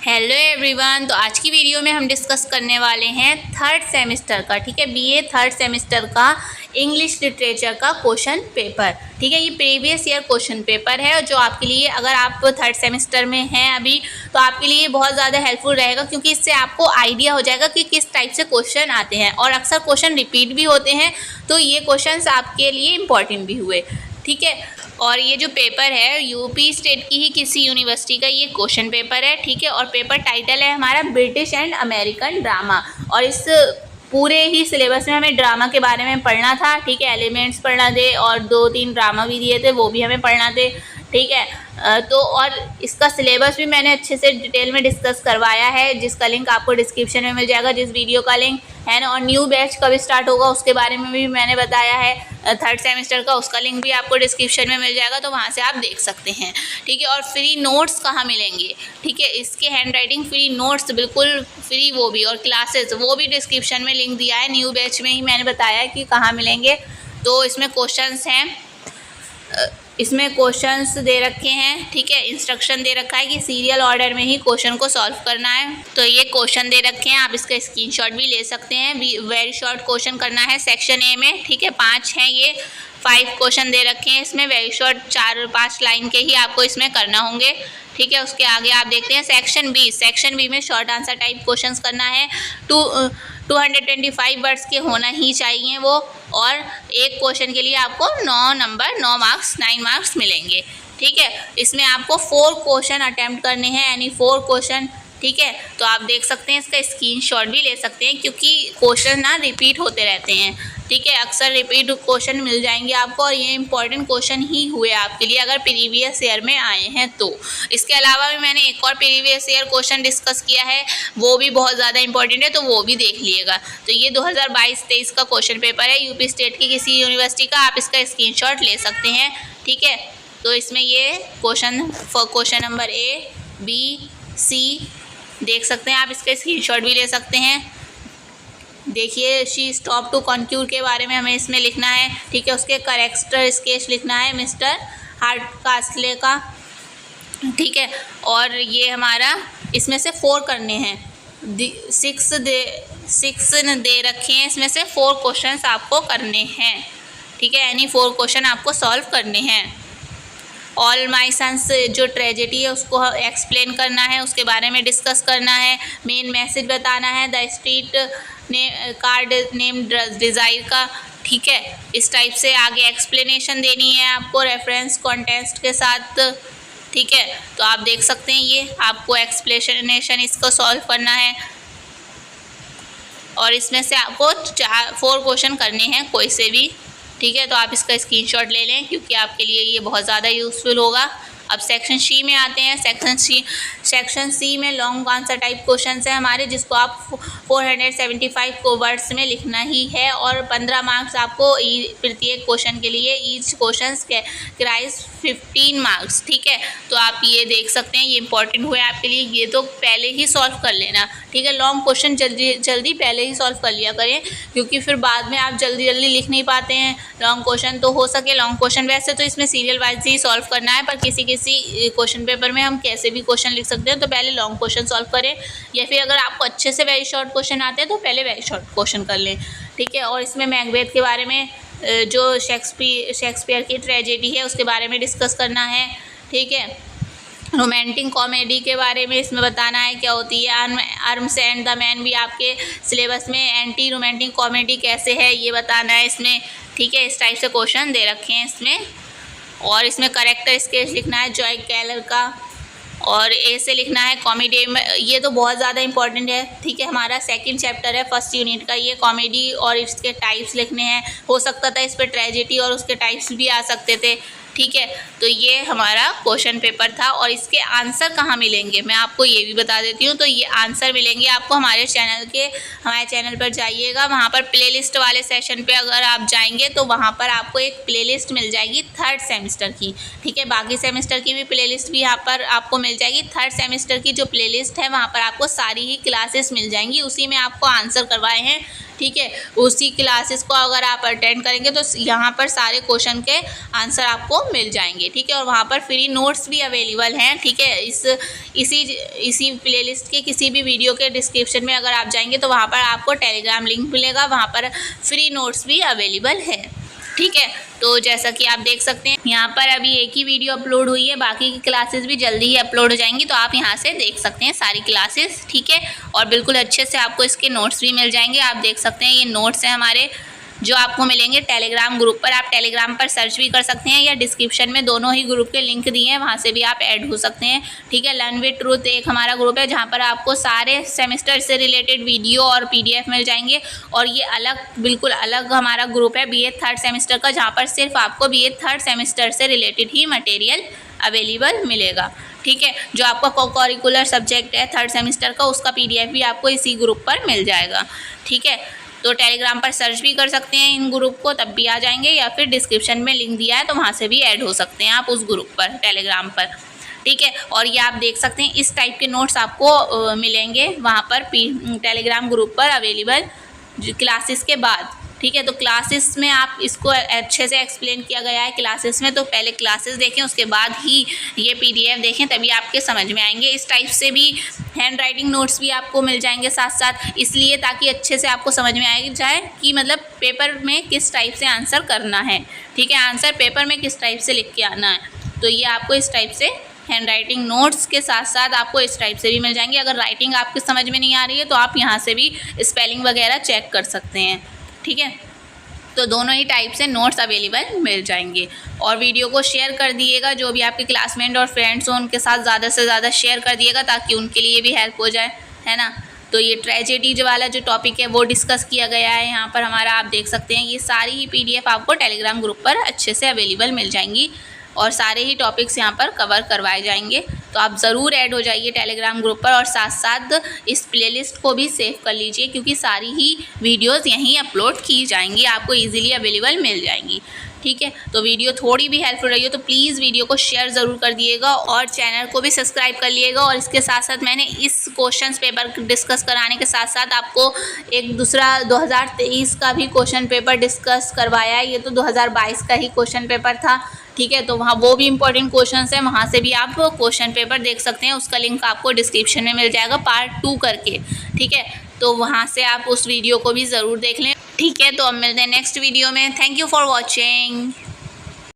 Hello everyone. तो आज की वीडियो में हम डिस्कस करने वाले हैं थर्ड सेमेस्टर का, ठीक है, बीए थर्ड सेमेस्टर का इंग्लिश लिटरेचर का क्वेश्चन पेपर। ठीक है, ये प्रीवियस ईयर क्वेश्चन पेपर है जो आपके लिए, अगर आप थर्ड सेमेस्टर में हैं अभी, तो आपके लिए बहुत ज़्यादा हेल्पफुल रहेगा, क्योंकि इससे आपको आइडिया हो जाएगा कि किस टाइप से क्वेश्चन आते हैं। और अक्सर क्वेश्चन रिपीट भी होते हैं, तो ये क्वेश्चन आपके लिए इम्पॉर्टेंट भी हुए। ठीक है, और ये जो पेपर है यूपी स्टेट की ही किसी यूनिवर्सिटी का ये क्वेश्चन पेपर है। ठीक है, और पेपर टाइटल है हमारा ब्रिटिश एंड अमेरिकन ड्रामा। और इस पूरे ही सिलेबस में हमें ड्रामा के बारे में पढ़ना था। ठीक है, एलिमेंट्स पढ़ना थे और 2-3 ड्रामा भी दिए थे, वो भी हमें पढ़ना थे। ठीक है, तो और इसका सिलेबस भी मैंने अच्छे से डिटेल में डिस्कस करवाया है, जिसका लिंक आपको डिस्क्रिप्शन में मिल जाएगा, जिस वीडियो का लिंक है ना। और न्यू बैच कब स्टार्ट होगा उसके बारे में भी मैंने बताया है, थर्ड सेमेस्टर का, उसका लिंक भी आपको डिस्क्रिप्शन में मिल जाएगा, तो वहाँ से आप देख सकते हैं। ठीक है, और फ्री नोट्स कहाँ मिलेंगे? ठीक है, इसके हैंड राइटिंग फ्री नोट्स बिल्कुल फ्री, वो भी, और क्लासेस वो भी डिस्क्रिप्शन में लिंक दिया है। न्यू बैच में ही मैंने बताया है कि कहाँ मिलेंगे। तो इसमें क्वेश्चंस हैं, इसमें क्वेश्चंस दे रखे हैं। ठीक है, इंस्ट्रक्शन दे रखा है कि सीरियल ऑर्डर में ही क्वेश्चन को सॉल्व करना है। तो ये क्वेश्चन दे रखे हैं, आप इसका स्क्रीनशॉट भी ले सकते हैं। वेरी शॉर्ट क्वेश्चन करना है सेक्शन ए में। ठीक है, 5 हैं, ये 5 क्वेश्चन दे रखे हैं इसमें। वेरी शॉर्ट 4-5 लाइन के ही आपको इसमें करना होंगे। ठीक है, उसके आगे आप देखते हैं सेक्शन बी में शॉर्ट आंसर टाइप क्वेश्चंस करना है। 225 वर्ड्स के होना ही चाहिए वो, और एक क्वेश्चन के लिए आपको 9 मार्क्स 9 मार्क्स मिलेंगे। ठीक है, इसमें आपको 4 क्वेश्चन अटैम्प्ट करने हैं, यानी 4 क्वेश्चन। ठीक है, तो आप देख सकते हैं, इसका स्क्रीनशॉट भी ले सकते हैं, क्योंकि क्वेश्चन ना रिपीट होते रहते हैं। ठीक है, अक्सर रिपीट क्वेश्चन मिल जाएंगे आपको, और ये इंपॉर्टेंट क्वेश्चन ही हुए आपके लिए अगर प्रीवियस ईयर में आए हैं तो। इसके अलावा भी मैंने एक और प्रीवियस ईयर क्वेश्चन डिस्कस किया है, वो भी बहुत ज़्यादा इंपॉर्टेंट है, तो वो भी देख लीजिएगा। तो ये 2022-23 का क्वेश्चन पेपर है यूपी स्टेट की किसी यूनिवर्सिटी का, आप इसका स्क्रीनशॉट ले सकते हैं। ठीक है, तो इसमें ये क्वेश्चन नंबर ए, बी, सी देख सकते हैं, आप इसका स्क्रीनशॉट भी ले सकते हैं। देखिए, शी स्टॉप टू कॉन्क्यूर के बारे में हमें इसमें लिखना है। ठीक है, उसके करेक्टर स्केच लिखना है मिस्टर हार्डकास्ले का। ठीक है, और ये हमारा इसमें से 4 करने हैं, 6 दे रखे हैं, इसमें से 4 क्वेश्चंस आपको करने हैं। ठीक है, यानी 4 क्वेश्चन आपको सॉल्व करने हैं। ऑल माई सन्स जो ट्रेजेडी है उसको एक्सप्लेन करना है, उसके बारे में डिस्कस करना है। मेन मैसेज बताना है, the street card name desire का। ठीक है, इस टाइप से आगे एक्सप्लेनेशन देनी है आपको रेफरेंस कॉन्टेक्स्ट के साथ। ठीक है, तो आप देख सकते हैं, ये आपको एक्सप्लेनेशन इसको सॉल्व करना है, और इसमें से आपको 4 क्वेश्चन करने हैं कोई से भी। ठीक है, तो आप इसका स्क्रीनशॉट ले लें, क्योंकि आपके लिए ये बहुत ज़्यादा यूज़फुल होगा। अब सेक्शन सी में आते हैं। सेक्शन सी में लॉन्ग आंसर टाइप क्वेश्चंस हैं हमारे, जिसको आप 475 वर्ड्स में लिखना ही है, और 15 मार्क्स आपको प्रत्येक क्वेश्चन के लिए। Each question cries 15 marks. ठीक है, तो आप ये देख सकते हैं, ये इंपॉर्टेंट हुए आपके लिए, ये तो पहले ही सॉल्व कर लेना। ठीक है, लॉन्ग क्वेश्चन जल्दी पहले ही सॉल्व कर लिया करें, क्योंकि फिर बाद में आप जल्दी लिख नहीं पाते हैं लॉन्ग क्वेश्चन। तो हो सके लॉन्ग क्वेश्चन, वैसे तो इसमें सीरियल वाइज ही सॉल्व करना है, पर किसी क्वेश्चन पेपर में हम कैसे भी क्वेश्चन लिख सकते हैं, तो पहले लॉन्ग क्वेश्चन सॉल्व करें, या फिर अगर आपको अच्छे से वेरी शॉर्ट क्वेश्चन आते हैं तो पहले वेरी शॉर्ट क्वेश्चन कर लें। ठीक है, और इसमें मैकबेथ के बारे में, जो शेक्सपियर की ट्रेजेडी है उसके बारे में डिस्कस करना है। ठीक है, रोमांटिक कॉमेडी के बारे में इसमें बताना है क्या होती है। आर्म्स एंड द मैन भी आपके सिलेबस में, एंटी रोमांटिक कॉमेडी कैसे है ये बताना है इसमें। ठीक है, इस टाइप से क्वेश्चन दे रखे हैं इसमें, और इसमें करेक्टर स्केच लिखना है जॉय कैलर का, और ए से लिखना है कॉमेडी में। ये तो बहुत ज़्यादा इंपॉर्टेंट है। ठीक है, हमारा सेकंड चैप्टर है फर्स्ट यूनिट का, ये कॉमेडी और इसके टाइप्स लिखने हैं। हो सकता था इस पर ट्रेजेडी और उसके टाइप्स भी आ सकते थे। ठीक है, तो ये हमारा क्वेश्चन पेपर था, और इसके आंसर कहाँ मिलेंगे मैं आपको ये भी बता देती हूँ। तो ये आंसर मिलेंगे आपको हमारे चैनल पर जाइएगा, वहाँ पर प्लेलिस्ट वाले सेशन पे अगर आप जाएंगे तो वहाँ पर आपको एक प्लेलिस्ट मिल जाएगी थर्ड सेमेस्टर की। ठीक है, बाकी सेमेस्टर की भी प्लेलिस्ट भी यहाँ पर आपको मिल जाएगी। थर्ड सेमेस्टर की जो प्लेलिस्ट है वहाँ पर आपको सारी ही क्लासेस मिल जाएंगी, उसी में आपको आंसर करवाए हैं। ठीक है। उसी क्लासेस को अगर आप अटेंड करेंगे तो यहाँ पर सारे क्वेश्चन के आंसर आपको मिल जाएंगे, ठीक है। और वहाँ पर फ्री नोट्स भी अवेलेबल हैं, ठीक है। इसी प्लेलिस्ट के किसी भी वीडियो के डिस्क्रिप्शन में अगर आप जाएंगे तो वहाँ पर आपको टेलीग्राम लिंक मिलेगा, वहाँ पर फ्री नोट्स भी अवेलेबल है, ठीक है। तो जैसा कि आप देख सकते हैं यहाँ पर अभी एक ही वीडियो अपलोड हुई है, बाकी की क्लासेस भी जल्दी ही अपलोड हो जाएंगी, तो आप यहाँ से देख सकते हैं सारी क्लासेस, ठीक है। और बिल्कुल अच्छे से आपको इसके नोट्स भी मिल जाएंगे। आप देख सकते हैं ये नोट्स हैं हमारे जो आपको मिलेंगे टेलीग्राम ग्रुप पर। आप टेलीग्राम पर सर्च भी कर सकते हैं या डिस्क्रिप्शन में दोनों ही ग्रुप के लिंक दिए हैं, वहाँ से भी आप ऐड हो सकते हैं, ठीक है। लर्न विद ट्रूथ एक हमारा ग्रुप है जहाँ पर आपको सारे सेमेस्टर से रिलेटेड वीडियो और PDF मिल जाएंगे। और ये अलग, बिल्कुल अलग हमारा ग्रुप है BA थर्ड सेमेस्टर का, जहाँ पर सिर्फ आपको BA थर्ड सेमेस्टर से रिलेटेड ही मटेरियल अवेलेबल मिलेगा, ठीक है। जो आपका को-करिकुलर सब्जेक्ट है थर्ड सेमेस्टर का, उसका PDF भी आपको इसी ग्रुप पर मिल जाएगा, ठीक है। तो टेलीग्राम पर सर्च भी कर सकते हैं इन ग्रुप को, तब भी आ जाएंगे, या फिर डिस्क्रिप्शन में लिंक दिया है तो वहाँ से भी ऐड हो सकते हैं आप उस ग्रुप पर, टेलीग्राम पर, ठीक है। और ये आप देख सकते हैं इस टाइप के नोट्स आपको मिलेंगे वहाँ पर टेलीग्राम ग्रुप पर अवेलेबल क्लासेस के बाद, ठीक है। तो क्लासेस में आप इसको अच्छे से एक्सप्लेन किया गया है क्लासेस में, तो पहले क्लासेस देखें उसके बाद ही ये PDF देखें, तभी आपके समझ में आएंगे। इस टाइप से भी हैंड राइटिंग नोट्स भी आपको मिल जाएंगे साथ साथ, इसलिए ताकि अच्छे से आपको समझ में आ जाए कि मतलब पेपर में किस टाइप से आंसर करना है, ठीक है। आंसर पेपर में किस टाइप से लिख के आना है, तो ये आपको इस टाइप से हैंड राइटिंग नोट्स के साथ साथ आपको इस टाइप से भी मिल जाएंगे। अगर राइटिंग आपके समझ में नहीं आ रही है तो आप यहाँ से भी स्पेलिंग वगैरह चेक कर सकते हैं, ठीक है। तो दोनों ही टाइप से नोट्स अवेलेबल मिल जाएंगे। और वीडियो को शेयर कर दिएगा, जो भी आपके क्लासमेट और फ्रेंड्स हो उनके साथ ज़्यादा से ज़्यादा शेयर कर दिएगा ताकि उनके लिए भी हेल्प हो जाए, है ना। तो ये ट्रेजेडी वाला जो टॉपिक है वो डिस्कस किया गया है यहाँ पर हमारा, आप देख सकते हैं। ये सारी ही PDF आपको टेलीग्राम ग्रुप पर अच्छे से अवेलेबल मिल जाएंगी और सारे ही टॉपिक्स यहाँ पर कवर करवाए जाएंगे। तो आप ज़रूर ऐड हो जाइए टेलीग्राम ग्रुप पर और साथ साथ इस प्लेलिस्ट को भी सेव कर लीजिए, क्योंकि सारी ही वीडियोस यहीं अपलोड की जाएंगी, आपको इजीली अवेलेबल मिल जाएंगी, ठीक है। तो वीडियो थोड़ी भी हेल्पफुल रही हो तो प्लीज़ वीडियो को शेयर ज़रूर कर दिएगा और चैनल को भी सब्सक्राइब कर लिएगा। और इसके साथ साथ मैंने इस क्वेश्चन पेपर डिस्कस कराने के साथ साथ आपको एक दूसरा 2023 का भी क्वेश्चन पेपर डिस्कस करवाया है। ये तो 2022 का ही क्वेश्चन पेपर था, ठीक है। तो वहाँ वो भी इंपॉर्टेंट क्वेश्चंस हैं, वहाँ से भी आप क्वेश्चन पेपर देख सकते हैं। उसका लिंक आपको डिस्क्रिप्शन में मिल जाएगा पार्ट 2 करके, ठीक है। तो वहाँ से आप उस वीडियो को भी ज़रूर देख लें, ठीक है। तो अब मिलते हैं नेक्स्ट वीडियो में। Thank you for watching.